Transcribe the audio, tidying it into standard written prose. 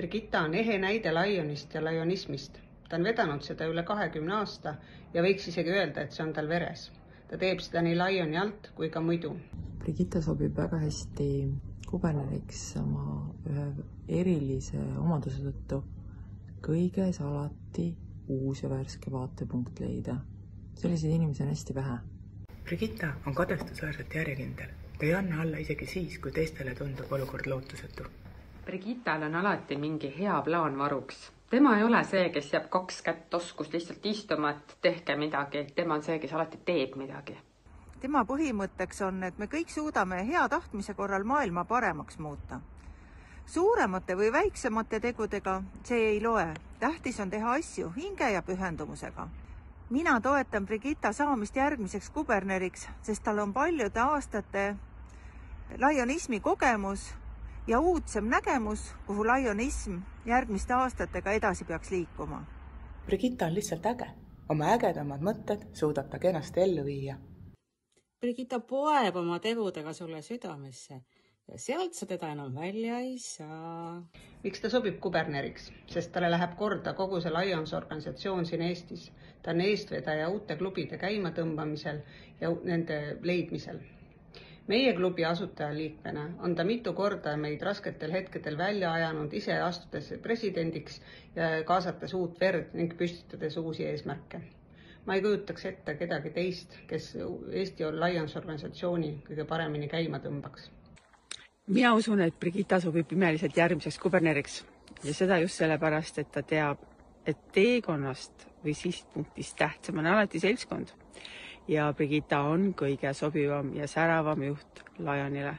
Brigitta on ehe näide Lionist ja lionismist. Ta on vedanud seda üle 20 aasta ja võiks isegi öelda, et see on tal veres. Ta teeb seda nii Lioni alt kui ka muidu. Brigitta sobib väga hästi kuberneriks oma ühe erilise omaduse tõttu kõiges alati uus ja värske vaatepunkt leida. Selliseid inimesi on hästi vähe. Brigitta on kadestusväärselt järjekindel. Ta ei anna alla isegi siis, kui teistele tundub olukord lootusetu. Brigittal on alati mingi hea plaan varuks. Tema ei ole see, kes jääb 2 kätt toskus lihtsalt istuma, et tehke midagi. Tema on see, kes alati teeb midagi. Tema põhimõtteks on, et me kõik suudame hea tahtmise korral maailma paremaks muuta. Suuremate või väiksemate tegudega see ei loe. Tähtis on teha asju hinge ja pühendumusega. Mina toetan Brigitta saamist järgmiseks kuberneriks, sest tal on paljude aastate lionismi kogemus ja uudsem nägemus, kuhu lionism järgmiste aastatega edasi peaks liikuma. Brigitta on lihtsalt äge. Oma ägedamad mõtted suudab ta kenasti ellu viia. Brigitta poeb oma tegudega sulle südamesse ja sealt sa teda enam välja ei saa. Miks ta sobib kuberneriks? Sest talle läheb korda kogu see Lions organisatsioon siin Eestis. Ta on eestvedaja uute klubide käima tõmbamisel ja nende leidmisel. Meie klubi asutajaliikmena on ta mitu korda meid rasketel hetkedel välja ajanud, ise astudes presidendiks ja kaasates uut verd ning püstitades uusi eesmärke. Ma ei kujutaks ette kedagi teist, kes Eesti Lions organisatsiooni kõige paremini käima tõmbaks. Mina usun, et Brigitta sobib imeliselt järgmiseks kuberneriks ja seda just sellepärast, et ta teab, et teekonnast või sihtpunktist tähtsam on alati seltskond ja Brigitta on kõige sobivam ja säravam juht Lionile.